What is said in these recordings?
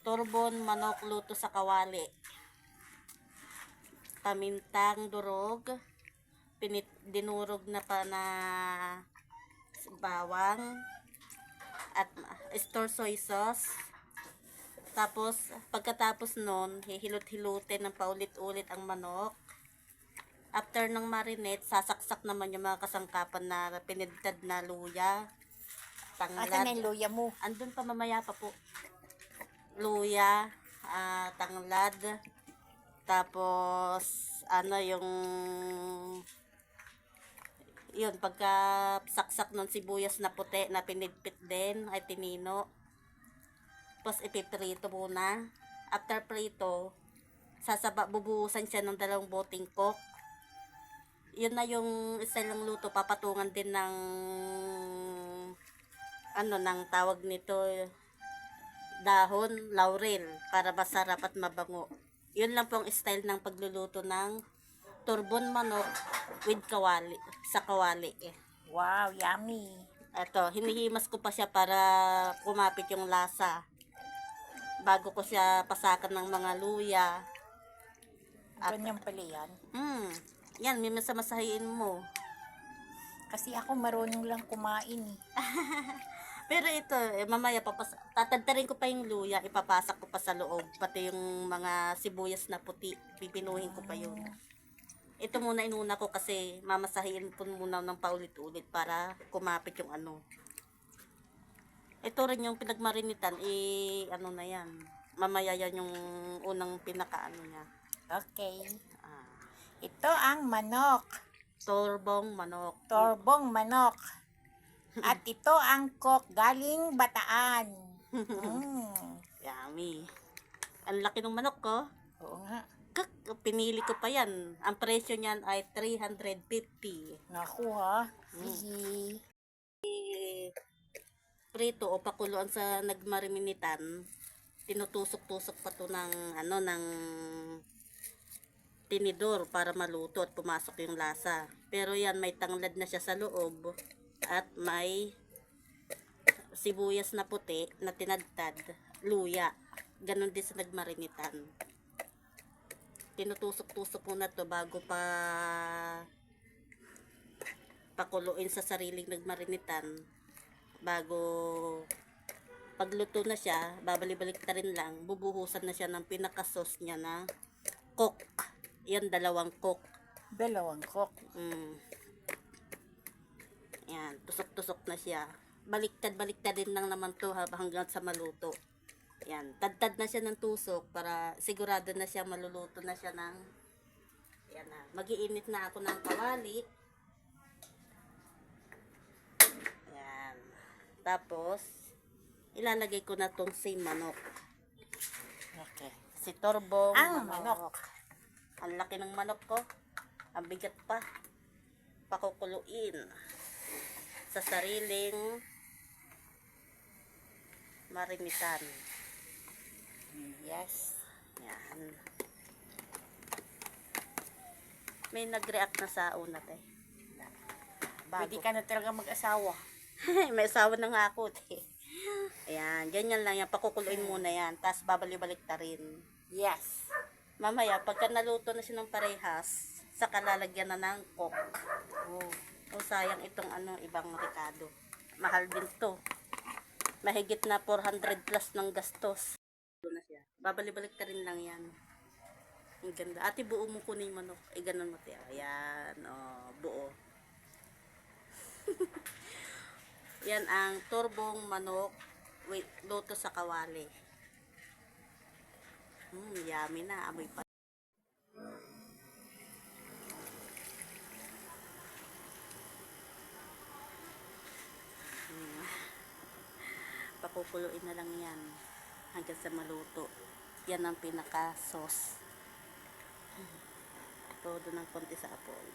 Turbon manok luto sa kawali. Pamintang durog, dinurog na pa na bawang at store soy sauce. Tapos pagkatapos nun, hihilot-hilutin ng paulit-ulit ang manok. After ng marinate, sasaksak naman yung mga kasangkapan na pinintad na luya, tanglad. Asan na yung luya mo? Andun pa, mamaya pa po. Luya, tanglad, tapos ano yung yun, pagka saksak ng sibuyas na puti na pinidpit din ay tinino. Tapos ipiprito muna. After prito, bubuhusan siya ng 2 boteng coke. Yun na yung style ng luto. Papatungan din ng ng tawag nito, dahon, laurel, para masarap at mabango. Yun lang pong style ng pagluluto ng turbon manok with kawali, sa kawali. Wow, yummy. Ito, hinihimas ko pa siya para kumapit yung lasa. Bago ko siya pasakan ng mga luya. Ganyan pala yan. Yan, may masamasahin mo. Kasi ako marunong lang kumain eh. Pero ito, mamaya tatadtarin ko pa yung luya, ipapasak ko pa sa loob, pati yung mga sibuyas na puti, pipinuhin ko pa yun. Ito muna inuna ko kasi mamasahin ko muna ng paulit-ulit para kumapit yung ano. Ito rin yung pinagmarinitan, ano na yan. Mamaya yan yung unang pinakaano niya. Okay. Ito ang manok. Turbong manok. Turbong manok. At ito ang coke galing Bataan. Yummy. Ang laki ng manok ko. Oo nga. Pinili ko pa yan. Ang presyo niyan ay 350. Naku ha. Sige. Prito o pakuluan sa nagmariminitan. Tinutusok-tusok pa to ng ng tinidor para maluto at pumasok yung lasa. Pero yan, may tanglad na siya sa loob at may sibuyas na puti na tinadtad, luya. Ganon din sa nagmarinitan. Tinutusok-tusok muna to bago pa pakuluin sa sariling nagmarinitan. Bago pagluto na siya, babalik-balik ta rin lang, bubuhusan na siya ng pinaka-sauce niya na coke. Yan, 2 coke. 2 coke. Yan, tusok-tusok na siya. Baliktad din lang naman to hanggang sa maluto. Yan, tad na siya ng tusok para sigurado na siya maluluto na siya ng yan na. Mag-iinit na ako ng kawali. Yan. Tapos ilalagay ko na tong si manok. Okay. Si turbong Ang manok. Ang laki ng manok ko. Ang bigat pa. Pakukuluin sa sariling marinitan. Yes. Yan. May nag-react na sa una, te. Pwede ka na talaga mag-asawa. May asawa na nga ako, te. Ayan, ganyan lang yan. Pakukuluin muna yan. Tapos babalik-balik ta rin. Yes. Mamaya, pagka naluto na siya ng parehas, saka lalagyan na ng coke. O sayang itong ibang rekado. Mahal din to. Mahigit na 400 plus ng gastos. Na siya. Babalik-balik ta rin lang yan. Ang ganda. Ate, buo mo kunin yung manok. Ay, ganun mo, te. Ayan, buo. Yan ang turbong manok with luto sa kawali. Yummy na. Amoy pa. Pakukuluin na lang yan hanggang sa maluto. Yan ang pinaka-sauce. Todo ng konti sa apoy.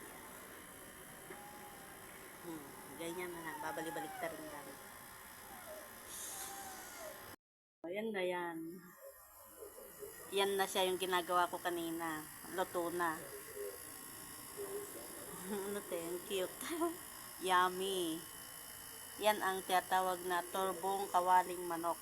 Ganyan na lang. Babalik-balik ta rin lang. Ayan na yan. Yan na siya yung ginagawa ko kanina. Luto na. Ano te? Ang cute. Yummy. Yan ang tinatawag na turbong kawaling manok.